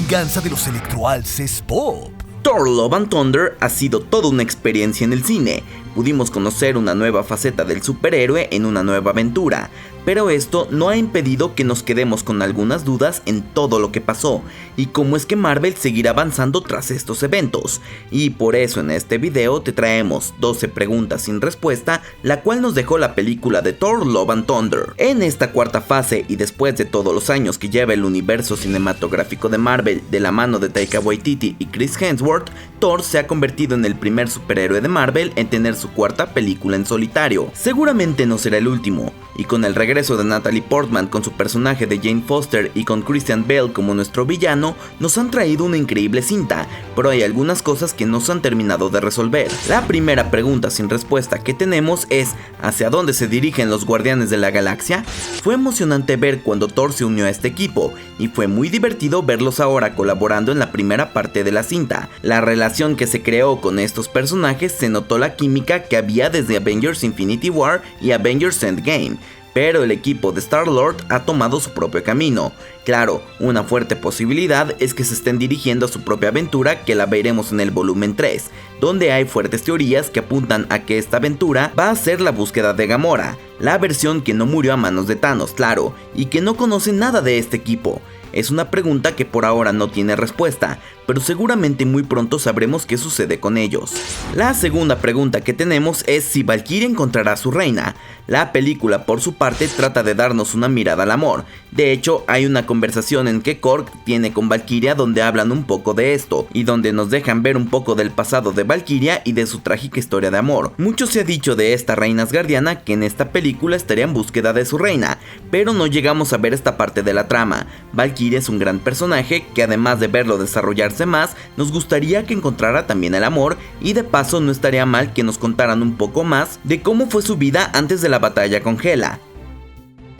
venganza de los electroalces pop. Thor Love and Thunder ha sido toda una experiencia en el cine. Pudimos conocer una nueva faceta del superhéroe en una nueva aventura, pero esto no ha impedido que nos quedemos con algunas dudas en todo lo que pasó y cómo es que Marvel seguirá avanzando tras estos eventos. Y por eso en este video te traemos 12 preguntas sin respuesta, la cual nos dejó la película de Thor Love and Thunder. En esta cuarta fase y después de todos los años que lleva el universo cinematográfico de Marvel de la mano de Taika Waititi y Chris Hemsworth, Thor se ha convertido en el primer superhéroe de Marvel en tener su cuarta película en solitario. Seguramente no será el último, y con el regreso de Natalie Portman con su personaje de Jane Foster y con Christian Bale como nuestro villano, nos han traído una increíble cinta, pero hay algunas cosas que no se han terminado de resolver. La primera pregunta sin respuesta que tenemos es: ¿hacia dónde se dirigen los Guardianes de la Galaxia? Fue emocionante ver cuando Thor se unió a este equipo, y fue muy divertido verlos ahora colaborando en la primera parte de la cinta. La relación que se creó con estos personajes, se notó la química que había desde Avengers Infinity War y Avengers Endgame, pero el equipo de Star-Lord ha tomado su propio camino. Claro, una fuerte posibilidad es que se estén dirigiendo a su propia aventura, que la veremos en el volumen 3, donde hay fuertes teorías que apuntan a que esta aventura va a ser la búsqueda de Gamora, la versión que no murió a manos de Thanos, claro, y que no conoce nada de este equipo. Es una pregunta que por ahora no tiene respuesta, pero seguramente muy pronto sabremos qué sucede con ellos. La segunda pregunta que tenemos es si Valkyria encontrará a su reina. La película por su parte trata de darnos una mirada al amor. De hecho, hay una conversación en que Korg tiene con Valkyria donde hablan un poco de esto, y donde nos dejan ver un poco del pasado de Valkyria y de su trágica historia de amor. Mucho se ha dicho de esta reina asgardiana que en esta película estaría en búsqueda de su reina, pero no llegamos a ver esta parte de la trama. Valkyria es un gran personaje que, además de verlo desarrollarse más, nos gustaría que encontrara también el amor, y de paso no estaría mal que nos contaran un poco más de cómo fue su vida antes de la batalla con Hela.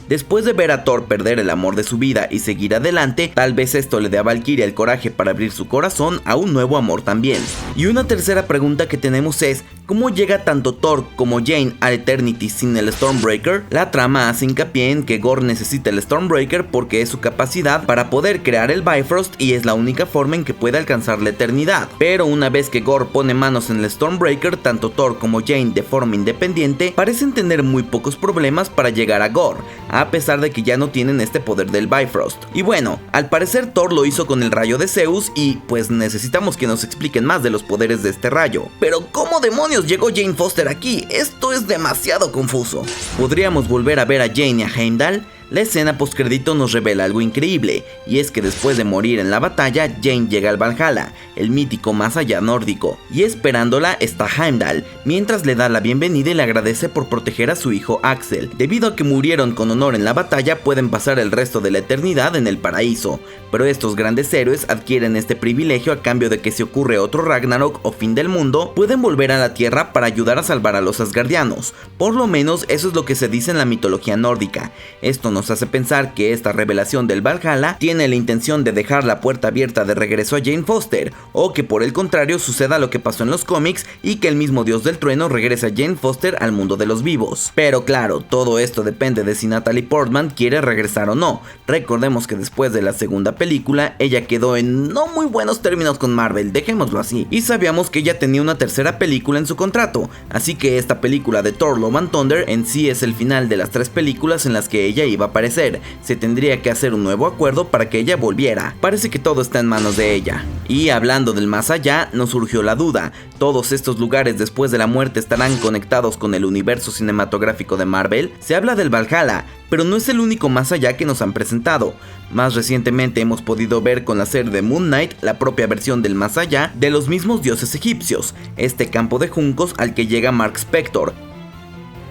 Después de ver a Thor perder el amor de su vida y seguir adelante, tal vez esto le dé a Valkyria el coraje para abrir su corazón a un nuevo amor también. Y una tercera pregunta que tenemos es: ¿cómo llega tanto Thor como Jane al Eternity sin el Stormbreaker? La trama hace hincapié en que Gorr necesita el Stormbreaker porque es su capacidad para poder crear el Bifrost y es la única forma en que puede alcanzar la eternidad. Pero una vez que Gorr pone manos en el Stormbreaker, tanto Thor como Jane de forma independiente parecen tener muy pocos problemas para llegar a Gorr, a pesar de que ya no tienen este poder del Bifrost. Y bueno, al parecer Thor lo hizo con el rayo de Zeus y pues necesitamos que nos expliquen más de los poderes de este rayo. Pero ¿cómo demonios llegó Jane Foster aquí? Esto es demasiado confuso. ¿Podríamos volver a ver a Jane y a Heimdall? La escena postcrédito nos revela algo increíble, y es que después de morir en la batalla, Jane llega al Valhalla, el mítico más allá nórdico, y esperándola está Heimdall, mientras le da la bienvenida y le agradece por proteger a su hijo Axel. Debido a que murieron con honor en la batalla, pueden pasar el resto de la eternidad en el paraíso, pero estos grandes héroes adquieren este privilegio a cambio de que si ocurre otro Ragnarok o fin del mundo, pueden volver a la tierra para ayudar a salvar a los asgardianos. Por lo menos eso es lo que se dice en la mitología nórdica. Esto nos hace pensar que esta revelación del Valhalla tiene la intención de dejar la puerta abierta de regreso a Jane Foster, o que por el contrario suceda lo que pasó en los cómics y que el mismo dios del trueno regrese a Jane Foster al mundo de los vivos. Pero claro, todo esto depende de si Natalie Portman quiere regresar o no. Recordemos que después de la segunda película, ella quedó en no muy buenos términos con Marvel, dejémoslo así, y sabíamos que ella tenía una tercera película en su contrato, así que esta película de Thor Love and Thunder en sí es el final de las 3 películas en las que ella iba a aparecer. Se tendría que hacer un nuevo acuerdo para que ella volviera. Parece que todo está en manos de ella. Y hablando del más allá, nos surgió la duda: ¿todos estos lugares después de la muerte estarán conectados con el universo cinematográfico de Marvel? Se habla del Valhalla, pero no es el único más allá que nos han presentado. Más recientemente hemos podido ver con la serie de Moon Knight la propia versión del más allá de los mismos dioses egipcios, este campo de juncos al que llega Mark Spector.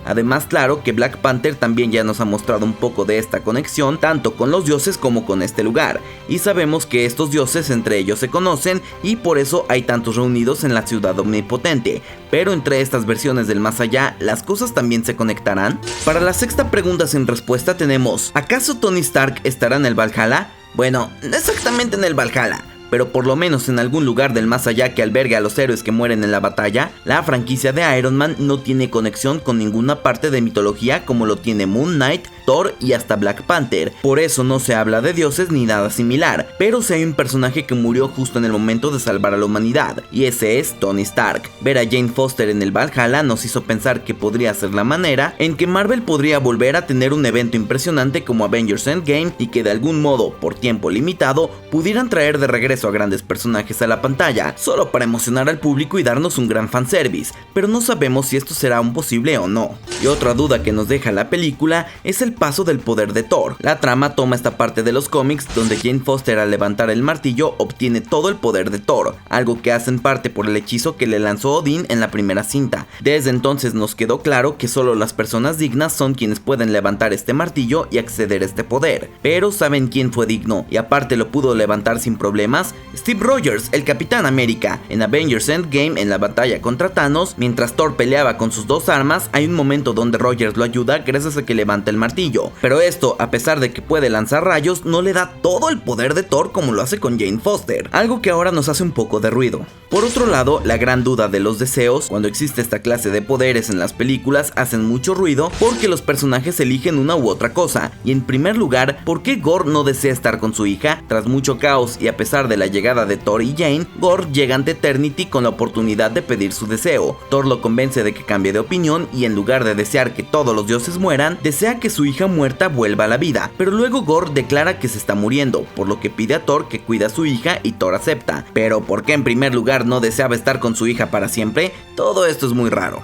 Además, claro que Black Panther también ya nos ha mostrado un poco de esta conexión, tanto con los dioses como con este lugar, y sabemos que estos dioses entre ellos se conocen y por eso hay tantos reunidos en la ciudad omnipotente. Pero entre estas versiones del más allá, ¿las cosas también se conectarán? Para la sexta pregunta sin respuesta tenemos: ¿acaso Tony Stark estará en el Valhalla? Bueno, no exactamente en el Valhalla, pero por lo menos en algún lugar del más allá que albergue a los héroes que mueren en la batalla. La franquicia de Iron Man no tiene conexión con ninguna parte de mitología como lo tiene Moon Knight, Thor y hasta Black Panther. Por eso no se habla de dioses ni nada similar, pero sí hay un personaje que murió justo en el momento de salvar a la humanidad, y ese es Tony Stark. Ver a Jane Foster en el Valhalla nos hizo pensar que podría ser la manera en que Marvel podría volver a tener un evento impresionante como Avengers Endgame y que de algún modo, por tiempo limitado, pudieran traer de regreso a grandes personajes a la pantalla, solo para emocionar al público y darnos un gran fanservice, pero no sabemos si esto será aún posible o no. Y otra duda que nos deja la película es el paso del poder de Thor. La trama toma esta parte de los cómics donde Jane Foster al levantar el martillo obtiene todo el poder de Thor, algo que hace en parte por el hechizo que le lanzó Odín en la primera cinta. Desde entonces nos quedó claro que solo las personas dignas son quienes pueden levantar este martillo y acceder a este poder. Pero ¿saben quién fue digno y aparte lo pudo levantar sin problemas? Steve Rogers, el Capitán América. En Avengers Endgame, en la batalla contra Thanos, mientras Thor peleaba con sus dos armas, hay un momento donde Rogers lo ayuda gracias a que levanta el martillo. Pero esto, a pesar de que puede lanzar rayos, no le da todo el poder de Thor como lo hace con Jane Foster, algo que ahora nos hace un poco de ruido. Por otro lado, la gran duda de los deseos, cuando existe esta clase de poderes en las películas, hacen mucho ruido porque los personajes eligen una u otra cosa. Y en primer lugar, ¿por qué Gorr no desea estar con su hija? Tras mucho caos y a pesar de la llegada de Thor y Jane, Gorr llega ante Eternity con la oportunidad de pedir su deseo. Thor lo convence de que cambie de opinión y en lugar de desear que todos los dioses mueran, desea que su hija muerta vuelva a la vida. Pero luego Gorr declara que se está muriendo, por lo que pide a Thor que cuida a su hija y Thor acepta. Pero ¿por qué en primer lugar no deseaba estar con su hija para siempre? Todo esto es muy raro.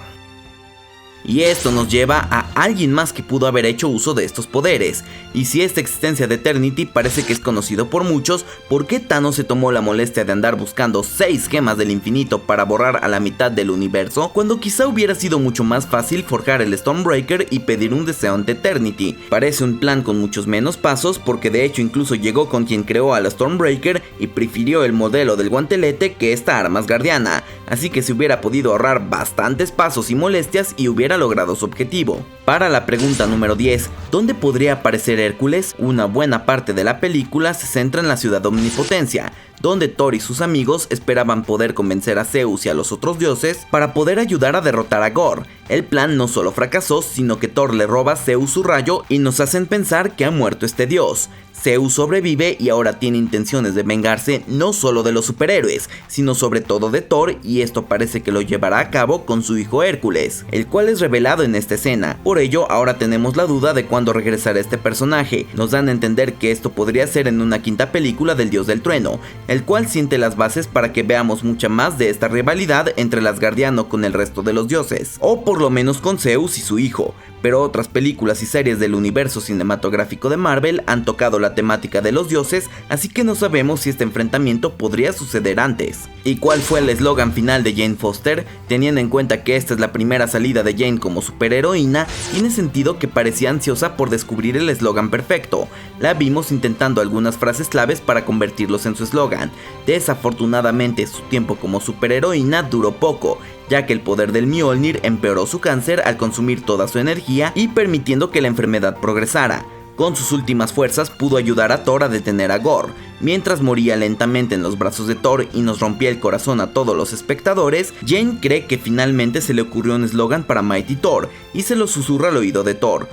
Y esto nos lleva a alguien más que pudo haber hecho uso de estos poderes. Y si esta existencia de Eternity parece que es conocido por muchos, ¿por qué Thanos se tomó la molestia de andar buscando 6 gemas del infinito para borrar a la mitad del universo, cuando quizá hubiera sido mucho más fácil forjar el Stormbreaker y pedir un deseo ante Eternity? Parece un plan con muchos menos pasos, porque de hecho incluso llegó con quien creó a la Stormbreaker y prefirió el modelo del guantelete que esta arma asgardiana, así que se hubiera podido ahorrar bastantes pasos y molestias y hubiera logrado su objetivo. Para la pregunta número 10, ¿dónde podría aparecer Hércules? Una buena parte de la película se centra en la ciudad Omnipotencia, donde Thor y sus amigos esperaban poder convencer a Zeus y a los otros dioses para poder ayudar a derrotar a Gorr. El plan no solo fracasó, sino que Thor le roba a Zeus su rayo y nos hacen pensar que ha muerto este dios. Zeus sobrevive y ahora tiene intenciones de vengarse no solo de los superhéroes, sino sobre todo de Thor, y esto parece que lo llevará a cabo con su hijo Hércules, el cual es revelado en esta escena. Por ello, ahora tenemos la duda de cuándo regresará este personaje. Nos dan a entender que esto podría ser en una quinta película del Dios del Trueno, el cual siente las bases para que veamos mucha más de esta rivalidad entre el Asgardiano con el resto de los dioses, o por lo menos con Zeus y su hijo. Pero otras películas y series del universo cinematográfico de Marvel han tocado la temática de los dioses, así que no sabemos si este enfrentamiento podría suceder antes. ¿Y cuál fue el eslogan final de Jane Foster? Teniendo en cuenta que esta es la primera salida de Jane como superheroína, tiene sentido que parecía ansiosa por descubrir el eslogan perfecto. La vimos intentando algunas frases claves para convertirlos en su eslogan. Desafortunadamente, su tiempo como superheroína duró poco, ya que el poder del Mjolnir empeoró su cáncer al consumir toda su energía y permitiendo que la enfermedad progresara. Con sus últimas fuerzas pudo ayudar a Thor a detener a Gorr. Mientras moría lentamente en los brazos de Thor y nos rompía el corazón a todos los espectadores, Jane cree que finalmente se le ocurrió un eslogan para Mighty Thor y se lo susurra al oído de Thor.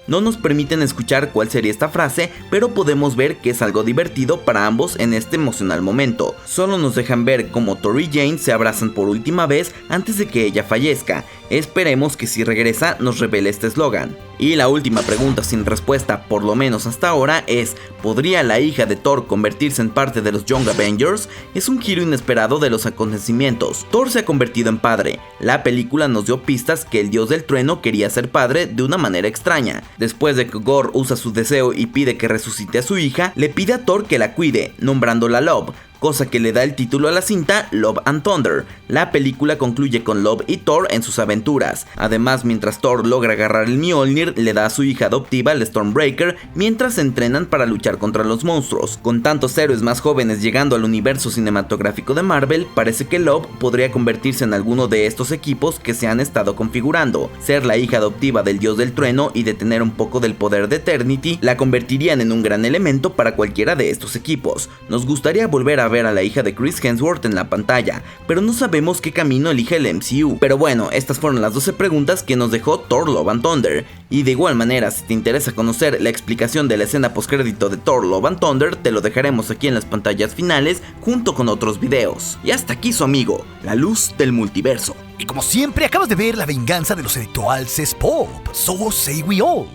No nos permiten escuchar cuál sería esta frase, pero podemos ver que es algo divertido para ambos en este emocional momento. Solo nos dejan ver cómo Thor y Jane se abrazan por última vez antes de que ella fallezca. Esperemos que si regresa nos revele este eslogan. Y la última pregunta sin respuesta, por lo menos hasta ahora, es: ¿podría la hija de Thor convertirse en parte de los Young Avengers? Es un giro inesperado de los acontecimientos. Thor se ha convertido en padre. La película nos dio pistas que el dios del trueno quería ser padre de una manera extraña. Después de que Gorr usa su deseo y pide que resucite a su hija, le pide a Thor que la cuide, nombrándola Love, cosa que le da el título a la cinta Love and Thunder. La película concluye con Love y Thor en sus aventuras. Además, mientras Thor logra agarrar el Mjolnir, le da a su hija adoptiva el Stormbreaker mientras se entrenan para luchar contra los monstruos. Con tantos héroes más jóvenes llegando al universo cinematográfico de Marvel, parece que Love podría convertirse en alguno de estos equipos que se han estado configurando. Ser la hija adoptiva del dios del trueno y detener un poco del poder de Eternity la convertirían en un gran elemento para cualquiera de estos equipos. Nos gustaría volver a ver a la hija de Chris Hemsworth en la pantalla, pero no sabemos qué camino elige el MCU. Pero bueno, estas fueron las 12 preguntas que nos dejó Thor Love and Thunder, y de igual manera, si te interesa conocer la explicación de la escena postcrédito de Thor Love and Thunder, te lo dejaremos aquí en las pantallas finales junto con otros videos. Y hasta aquí su amigo, la luz del multiverso. Y como siempre, acabas de ver la venganza de los Electroals es Pop. So say we all.